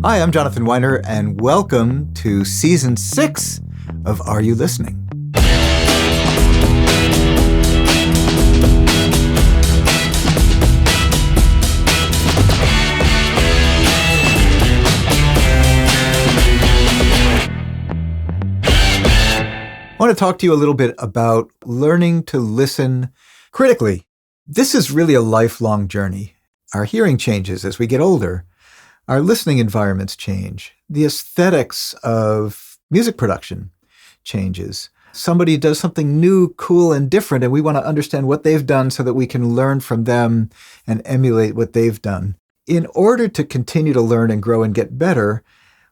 Hi, I'm Jonathan Weiner, and welcome to Season 6 of Are You Listening? I want to talk to you a little bit about learning to listen critically. This is really a lifelong journey. Our hearing changes as we get older. Our listening environments change. The aesthetics of music production changes. Somebody does something new, cool, and different, and we want to understand what they've done so that we can learn from them and emulate what they've done. In order to continue to learn and grow and get better,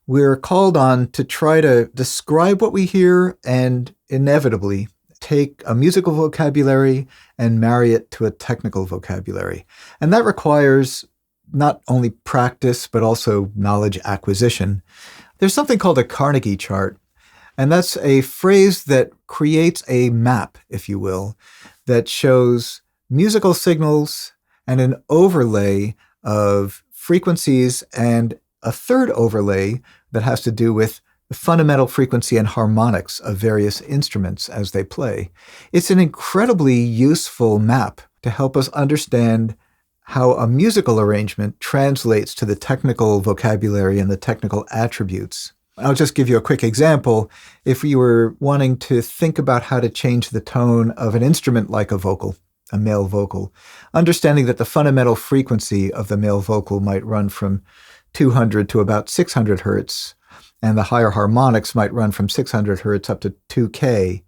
we're called on to try to describe what we hear and inevitably take a musical vocabulary and marry it to a technical vocabulary. And that requires not only practice, but also knowledge acquisition. There's something called a Carnegie chart, and that's a phrase that creates a map, if you will, that shows musical signals and an overlay of frequencies and a third overlay that has to do with the fundamental frequency and harmonics of various instruments as they play. It's an incredibly useful map to help us understand how a musical arrangement translates to the technical vocabulary and the technical attributes. I'll just give you a quick example. If you were wanting to think about how to change the tone of an instrument like a vocal, a male vocal, understanding that the fundamental frequency of the male vocal might run from 200 to about 600 hertz, and the higher harmonics might run from 600 hertz up to 2K,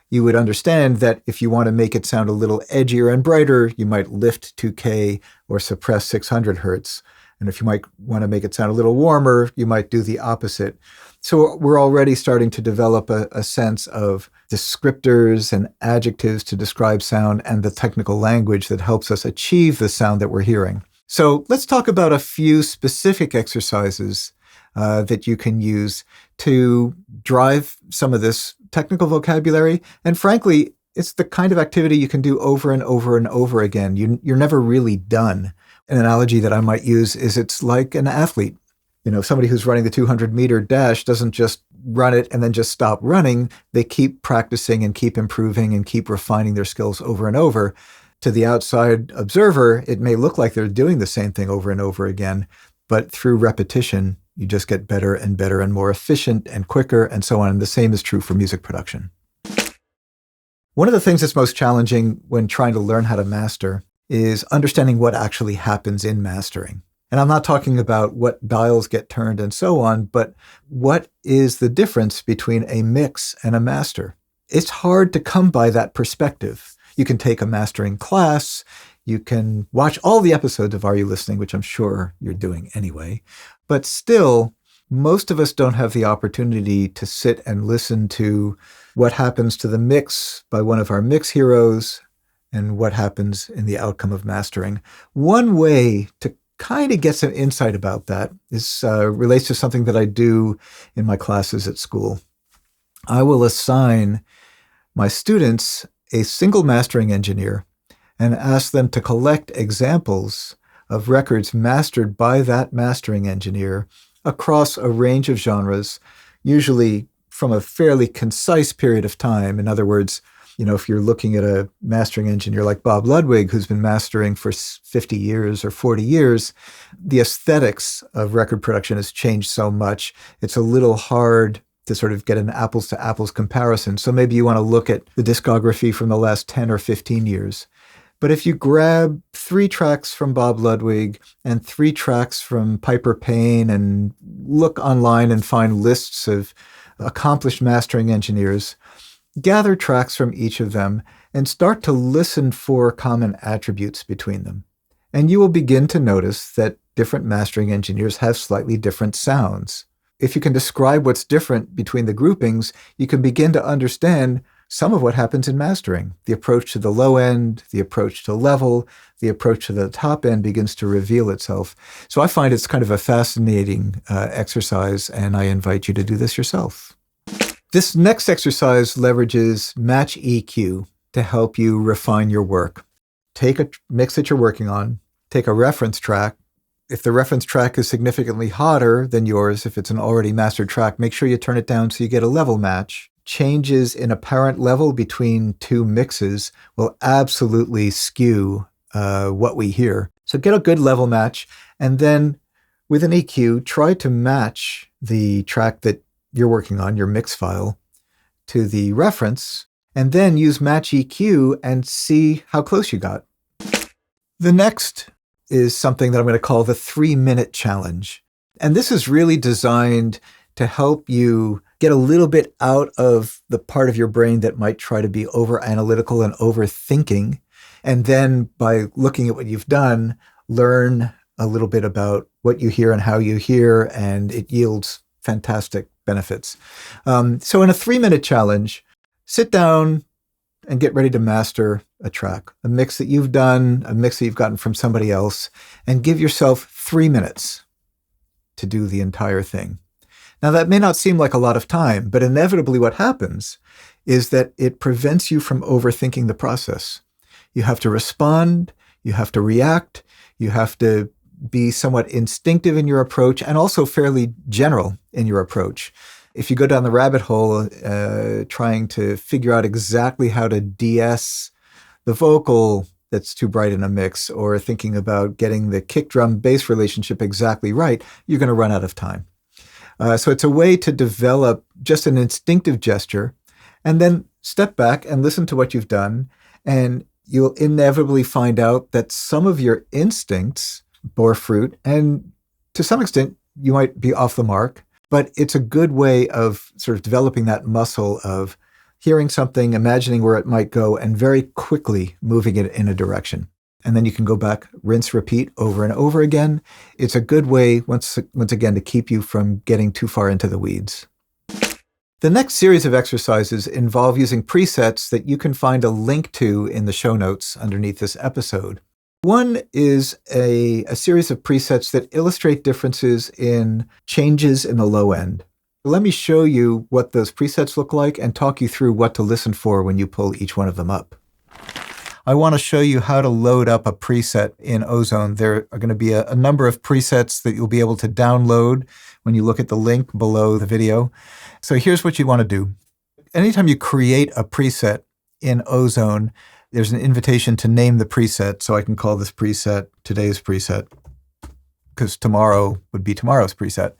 you would understand that if you want to make it sound a little edgier and brighter, you might lift 2K or suppress 600 hertz. And if you might want to make it sound a little warmer, you might do the opposite. So we're already starting to develop a sense of descriptors and adjectives to describe sound and the technical language that helps us achieve the sound that we're hearing. So let's talk about a few specific exercises that you can use to drive some of this technical vocabulary. And frankly, it's the kind of activity you can do over and over and over again. You're never really done. An analogy that I might use is it's like an athlete. You know, somebody who's running the 200-meter dash doesn't just run it and then just stop running. They keep practicing and keep improving and keep refining their skills over and over. To the outside observer, it may look like they're doing the same thing over and over again, but through repetition, you just get better and better and more efficient and quicker and so on. And the same is true for music production. One of the things that's most challenging when trying to learn how to master is understanding what actually happens in mastering. And I'm not talking about what dials get turned and so on, but what is the difference between a mix and a master? It's hard to come by that perspective. You can take a mastering class. You can watch all the episodes of Are You Listening, which I'm sure you're doing anyway. But still, most of us don't have the opportunity to sit and listen to what happens to the mix by one of our mix heroes and what happens in the outcome of mastering. One way to kind of get some insight about that is relates to something that I do in my classes at school. I will assign my students a single mastering engineer and ask them to collect examples of records mastered by that mastering engineer across a range of genres, usually from a fairly concise period of time. In other words, you know, if you're looking at a mastering engineer like Bob Ludwig, who's been mastering for 50 years or 40 years, the aesthetics of record production has changed so much. It's a little hard to sort of get an apples to apples comparison. So maybe you want to look at the discography from the last 10 or 15 years. But if you grab 3 tracks from Bob Ludwig and 3 tracks from Piper Payne and look online and find lists of accomplished mastering engineers, gather tracks from each of them and start to listen for common attributes between them. And you will begin to notice that different mastering engineers have slightly different sounds. If you can describe what's different between the groupings, you can begin to understand some of what happens in mastering. The approach to the low end, the approach to level, the approach to the top end begins to reveal itself. So I find it's kind of a fascinating exercise, and I invite you to do this yourself. This next exercise leverages Match EQ to help you refine your work. Take a mix that you're working on, take a reference track, If the reference track is significantly hotter than yours, if it's an already mastered track, make sure you turn it down so you get a level match. Changes in apparent level between two mixes will absolutely skew what we hear. So get a good level match, and then with an EQ, try to match the track that you're working on, your mix file, to the reference, and then use Match EQ and see how close you got. The next is something that I'm going to call the 3-minute challenge. And this is really designed to help you get a little bit out of the part of your brain that might try to be over-analytical and overthinking. And then by looking at what you've done, learn a little bit about what you hear and how you hear, and it yields fantastic benefits. So in a 3-minute challenge, sit down and get ready to master a track, a mix that you've done, a mix that you've gotten from somebody else, and give yourself 3 minutes to do the entire thing. Now, that may not seem like a lot of time, but inevitably what happens is that it prevents you from overthinking the process. You have to respond, you have to react, you have to be somewhat instinctive in your approach and also fairly general in your approach. If you go down the rabbit hole trying to figure out exactly how to de-ess the vocal that's too bright in a mix, or thinking about getting the kick drum bass relationship exactly right, you're going to run out of time. So it's a way to develop just an instinctive gesture and then step back and listen to what you've done. And you'll inevitably find out that some of your instincts bore fruit. And to some extent, you might be off the mark. But it's a good way of sort of developing that muscle of hearing something, imagining where it might go, and very quickly moving it in a direction. And then you can go back, rinse, repeat over and over again. It's a good way, once again, to keep you from getting too far into the weeds. The next series of exercises involve using presets that you can find a link to in the show notes underneath this episode. One is a series of presets that illustrate differences in changes in the low end. Let me show you what those presets look like and talk you through what to listen for when you pull each one of them up. I want to show you how to load up a preset in Ozone. There are going to be a number of presets that you'll be able to download when you look at the link below the video. So here's what you want to do. Anytime you create a preset in Ozone, there's an invitation to name the preset. So I can call this preset today's preset, because tomorrow would be tomorrow's preset.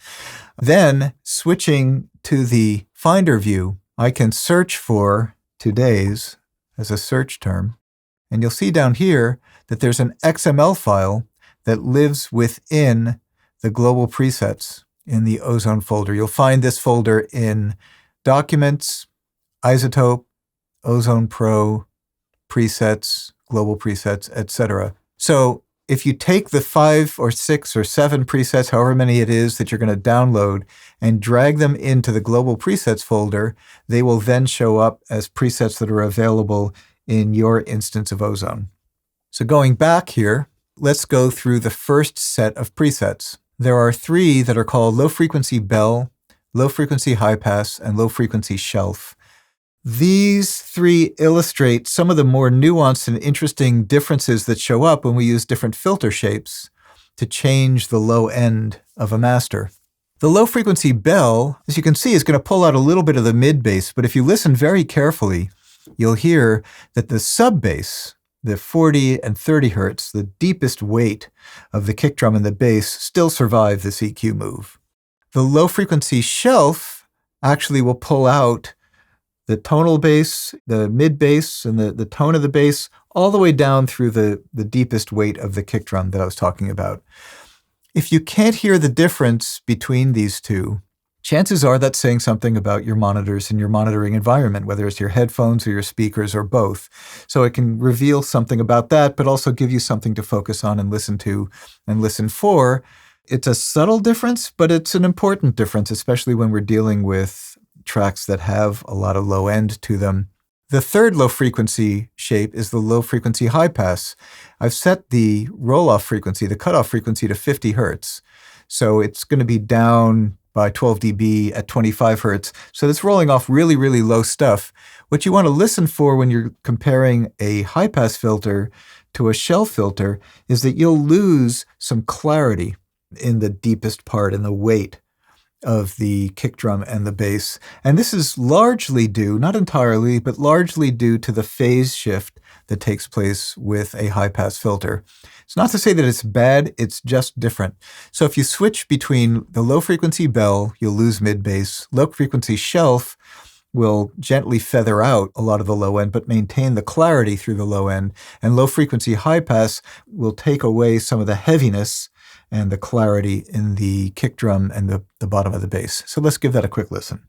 Then, switching to the Finder view, I can search for today's as a search term. And you'll see down here that there's an XML file that lives within the global presets in the Ozone folder. You'll find this folder in Documents, Isotope, Ozone Pro, Presets, Global Presets, etc. So if you take the 5 or 6 or 7 presets, however many it is that you're going to download, and drag them into the Global Presets folder, they will then show up as presets that are available in your instance of Ozone. So going back here, let's go through the first set of presets. There are 3 that are called Low Frequency Bell, Low Frequency High Pass, and Low Frequency Shelf. These 3 illustrate some of the more nuanced and interesting differences that show up when we use different filter shapes to change the low end of a master. The low frequency bell, as you can see, is going to pull out a little bit of the mid bass, but if you listen very carefully, you'll hear that the sub bass, the 40 and 30 hertz, the deepest weight of the kick drum and the bass, still survive this EQ move. The low frequency shelf actually will pull out the tonal bass, the mid bass, and the tone of the bass, all the way down through the deepest weight of the kick drum that I was talking about. If you can't hear the difference between these two, chances are that's saying something about your monitors and your monitoring environment, whether it's your headphones or your speakers or both. So it can reveal something about that, but also give you something to focus on and listen to and listen for. It's a subtle difference, but it's an important difference, especially when we're dealing with tracks that have a lot of low end to them. The third low frequency shape is the low frequency high pass. I've set the roll-off frequency, the cutoff frequency, to 50 hertz. So it's going to be down by 12 dB at 25 hertz. So it's rolling off really, really low stuff. What you want to listen for when you're comparing a high pass filter to a shelf filter is that you'll lose some clarity in the deepest part, in the weight of the kick drum and the bass. And this is largely due, not entirely, but largely due to the phase shift that takes place with a high-pass filter. It's not to say that it's bad, it's just different. So if you switch between the low-frequency bell, you'll lose mid-bass. Low-frequency shelf will gently feather out a lot of the low end, but maintain the clarity through the low end. And low-frequency high-pass will take away some of the heaviness and the clarity in the kick drum and the bottom of the bass. So let's give that a quick listen.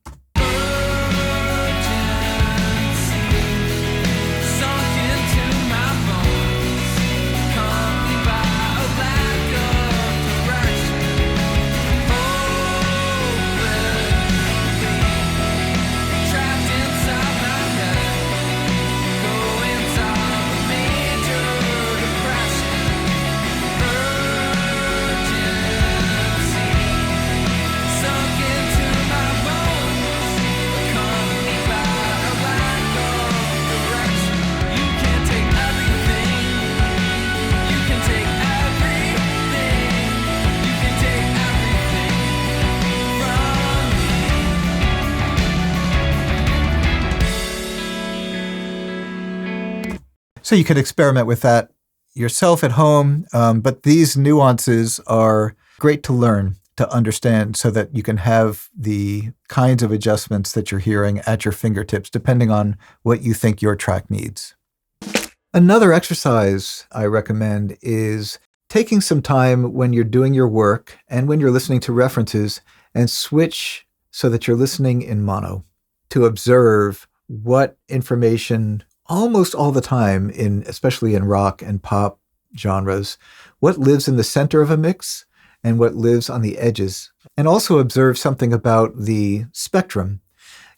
So you could experiment with that yourself at home, but these nuances are great to learn, to understand, so that you can have the kinds of adjustments that you're hearing at your fingertips, depending on what you think your track needs. Another exercise I recommend is taking some time when you're doing your work and when you're listening to references and switch so that you're listening in mono to observe what information almost all the time, especially in rock and pop genres, what lives in the center of a mix and what lives on the edges. And also observe something about the spectrum.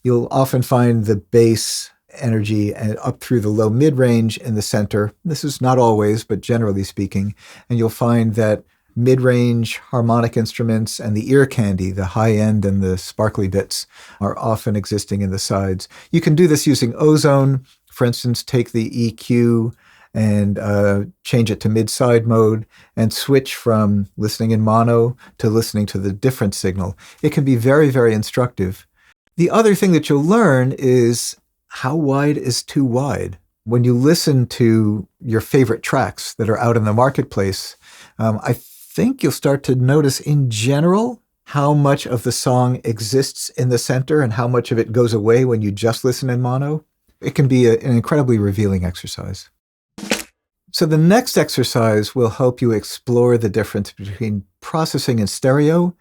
You'll often find the bass energy up through the low mid-range in the center. This is not always, but generally speaking. And you'll find that mid-range harmonic instruments and the ear candy, the high end and the sparkly bits, are often existing in the sides. You can do this using ozone. For instance, take the EQ and change it to mid-side mode and switch from listening in mono to listening to the different signal. It can be very, very instructive. The other thing that you'll learn is how wide is too wide. When you listen to your favorite tracks that are out in the marketplace, I think you'll start to notice in general how much of the song exists in the center and how much of it goes away when you just listen in mono. It can be an incredibly revealing exercise. So the next exercise will help you explore the difference between processing in stereo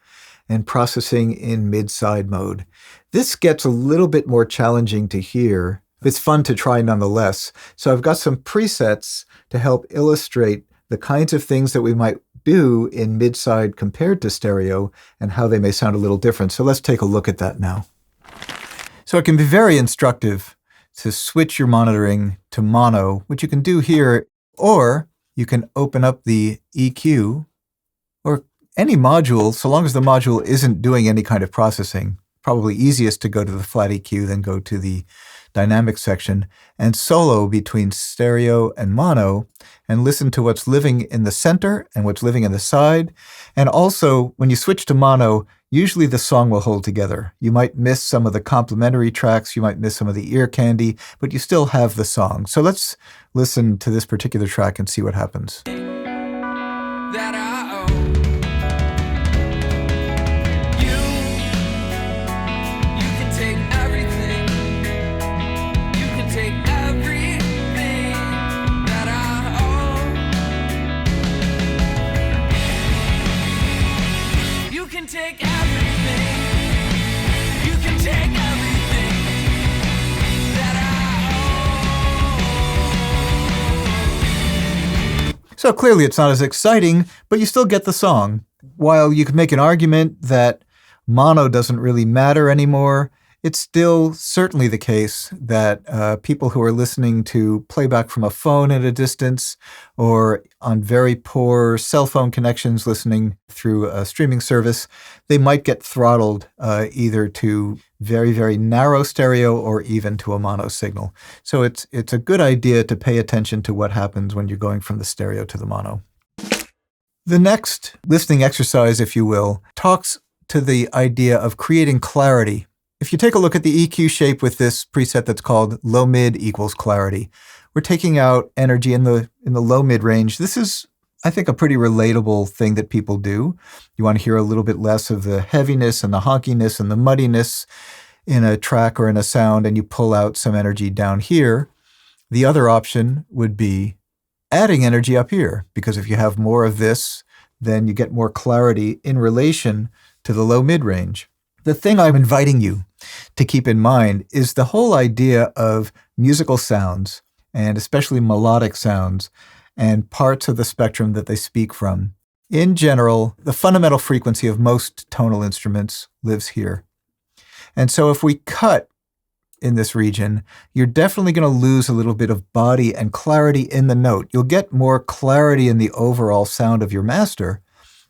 and processing in mid-side mode. This gets a little bit more challenging to hear. It's fun to try nonetheless. So I've got some presets to help illustrate the kinds of things that we might do in mid-side compared to stereo and how they may sound a little different. So let's take a look at that now. So it can be very instructive to switch your monitoring to mono, which you can do here, or you can open up the EQ or any module, so long as the module isn't doing any kind of processing. Probably easiest to go to the flat EQ than go to the dynamic section and solo between stereo and mono and listen to what's living in the center and what's living in the side. And also, when you switch to mono, usually the song will hold together. You might miss some of the complementary tracks, you might miss some of the ear candy, but you still have the song. So let's listen to this particular track and see what happens. That I owe. You can take everything. You can take everything that I owe. You can take everything. You can take everything that I owe. So clearly it's not as exciting, but you still get the song. While you could make an argument that mono doesn't really matter anymore, It's still certainly the case that people who are listening to playback from a phone at a distance or on very poor cell phone connections listening through a streaming service, they might get throttled either to very, very narrow stereo or even to a mono signal. So it's a good idea to pay attention to what happens when you're going from the stereo to the mono. The next listening exercise, if you will, talks to the idea of creating clarity. If you take a look at the EQ shape with this preset that's called low mid equals clarity, we're taking out energy in the low mid range. This is, I think, a pretty relatable thing that people do. You want to hear a little bit less of the heaviness and the honkiness and the muddiness in a track or in a sound, and you pull out some energy down here. The other option would be adding energy up here, because if you have more of this, then you get more clarity in relation to the low mid range. The thing I'm inviting you to keep in mind is the whole idea of musical sounds, and especially melodic sounds, and parts of the spectrum that they speak from. In general, the fundamental frequency of most tonal instruments lives here. And so if we cut in this region, you're definitely going to lose a little bit of body and clarity in the note. You'll get more clarity in the overall sound of your master,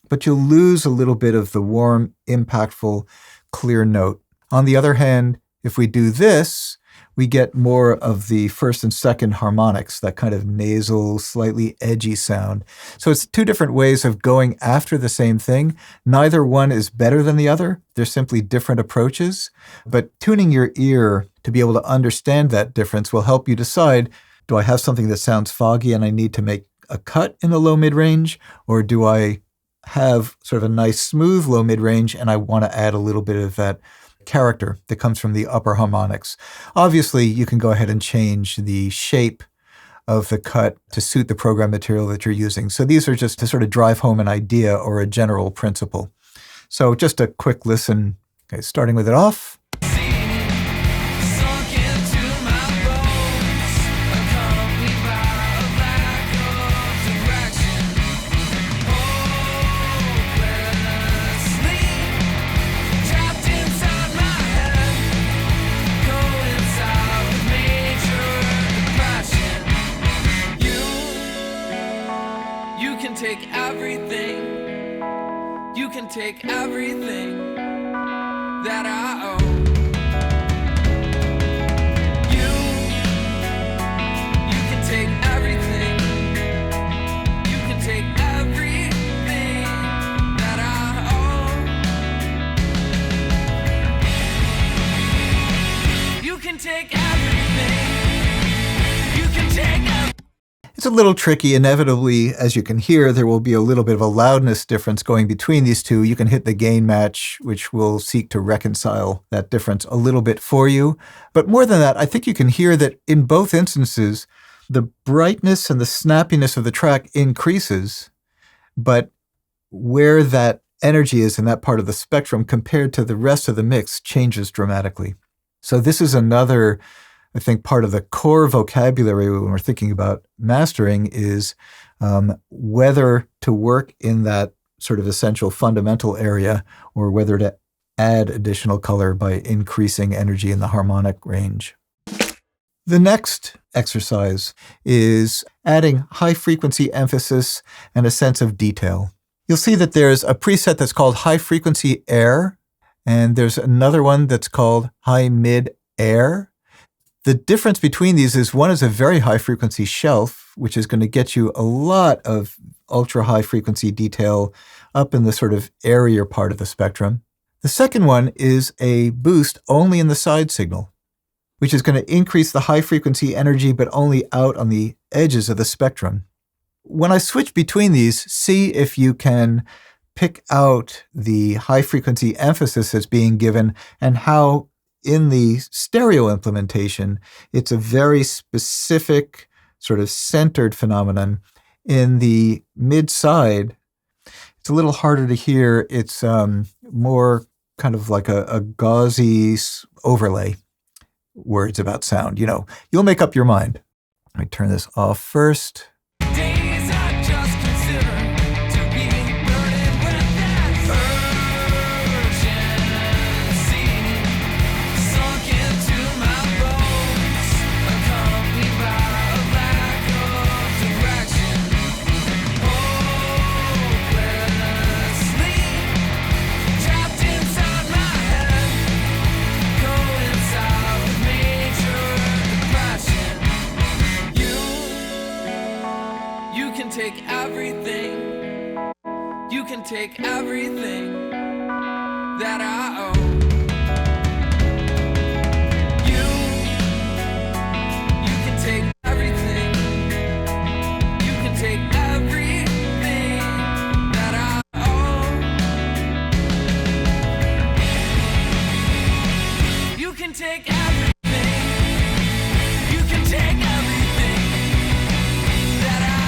but you'll lose a little bit of the warm, impactful, clear note. On the other hand, if we do this, we get more of the first and second harmonics, that kind of nasal, slightly edgy sound. So it's two different ways of going after the same thing. Neither one is better than the other. They're simply different approaches. But tuning your ear to be able to understand that difference will help you decide, do I have something that sounds foggy and I need to make a cut in the low mid-range, or do I have sort of a nice smooth low mid-range and I want to add a little bit of that character that comes from the upper harmonics. Obviously, you can go ahead and change the shape of the cut to suit the program material that you're using. So these are just to sort of drive home an idea or a general principle. So just a quick listen, okay, starting with it off. Take everything that I own. You can take everything. You can take everything that I own. You can take everything. You can take everything. It's a little tricky. Inevitably, as you can hear, there will be a little bit of a loudness difference going between these two. You can hit the gain match, which will seek to reconcile that difference a little bit for you. But more than that, I think you can hear that in both instances, the brightness and the snappiness of the track increases, but where that energy is in that part of the spectrum compared to the rest of the mix changes dramatically. So this is another, I think, part of the core vocabulary when we're thinking about mastering is whether to work in that sort of essential fundamental area or whether to add additional color by increasing energy in the harmonic range. The next exercise is adding high frequency emphasis and a sense of detail. You'll see that there's a preset that's called high frequency air, and there's another one that's called high mid air. The difference between these is one is a very high frequency shelf, which is going to get you a lot of ultra high frequency detail up in the sort of airier part of the spectrum. The second one is a boost only in the side signal, which is going to increase the high frequency energy, but only out on the edges of the spectrum. When I switch between these, see if you can pick out the high frequency emphasis that's being given and how in the stereo implementation, it's a very specific sort of centered phenomenon. In the mid-side, it's a little harder to hear. It's more kind of like a gauzy overlay words about sound. You know, you'll make up your mind. Let me turn this off first. take everything that I own. You can take everything. You can take everything that I own. You can take everything. You can take everything that I own.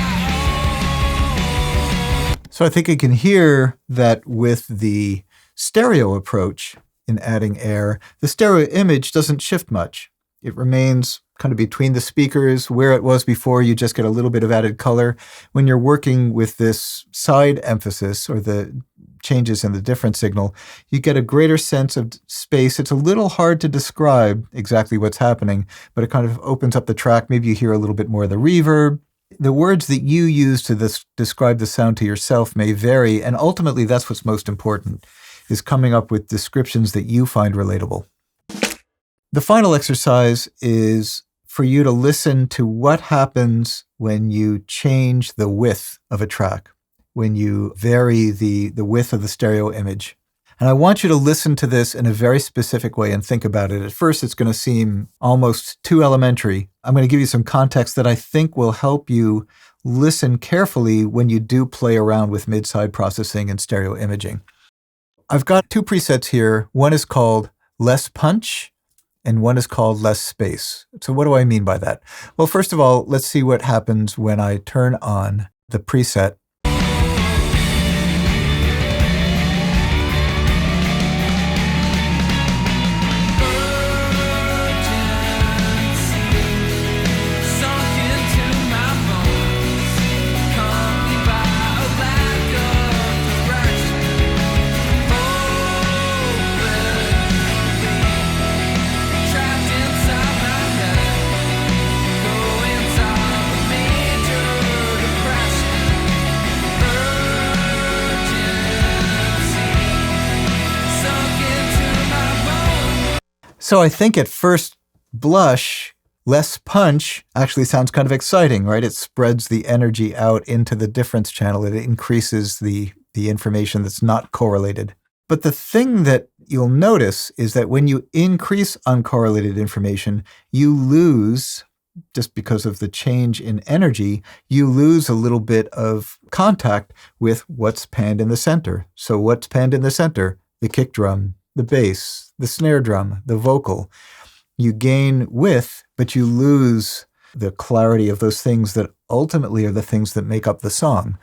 So I think you can hear that with the stereo approach in adding air, the stereo image doesn't shift much. It remains kind of between the speakers where it was before. You just get a little bit of added color. When you're working with this side emphasis or the changes in the different signal, you get a greater sense of space. It's a little hard to describe exactly what's happening, but it kind of opens up the track. Maybe you hear a little bit more of the reverb. The words that you use to describe the sound to yourself may vary, and ultimately that's what's most important, is coming up with descriptions that you find relatable. The final exercise is for you to listen to what happens when you change the width of a track, when you vary the width of the stereo image. And I want you to listen to this in a very specific way and think about it. At first, it's going to seem almost too elementary. I'm going to give you some context that I think will help you listen carefully when you do play around with mid-side processing and stereo imaging. I've got two presets here. One is called Less Punch, and one is called Less Space. So what do I mean by that? Well, first of all, let's see what happens when I turn on the preset. So I think at first blush, Less Punch actually sounds kind of exciting, right? It spreads the energy out into the difference channel. It increases the information that's not correlated. But the thing that you'll notice is that when you increase uncorrelated information, you lose, just because of the change in energy, you lose a little bit of contact with what's panned in the center. So what's panned in the center? The kick drum, the bass, the snare drum, the vocal. You gain width, but you lose the clarity of those things that ultimately are the things that make up the song.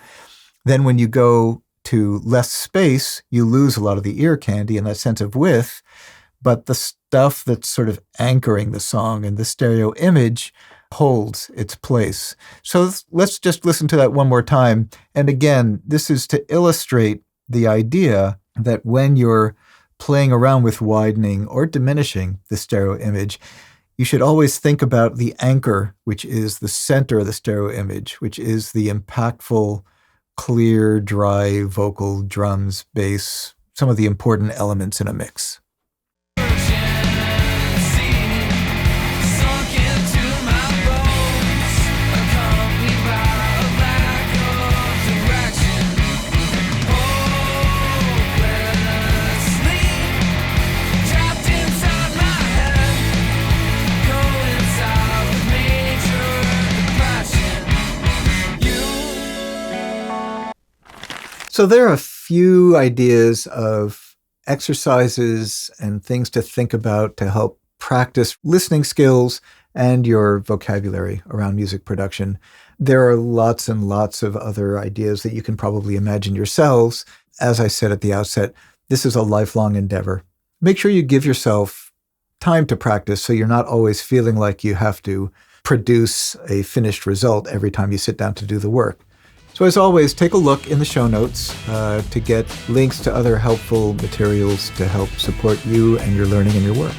Then when you go to less space, you lose a lot of the ear candy and that sense of width, but the stuff that's sort of anchoring the song and the stereo image holds its place. So let's just listen to that one more time. And again, this is to illustrate the idea that when you're playing around with widening or diminishing the stereo image, you should always think about the anchor, which is the center of the stereo image, which is the impactful, clear, dry vocal, drums, bass, some of the important elements in a mix. So there are a few ideas of exercises and things to think about to help practice listening skills and your vocabulary around music production. There are lots and lots of other ideas that you can probably imagine yourselves. As I said at the outset, this is a lifelong endeavor. Make sure you give yourself time to practice so you're not always feeling like you have to produce a finished result every time you sit down to do the work. So as always, take a look in the show notes to get links to other helpful materials to help support you and your learning and your work.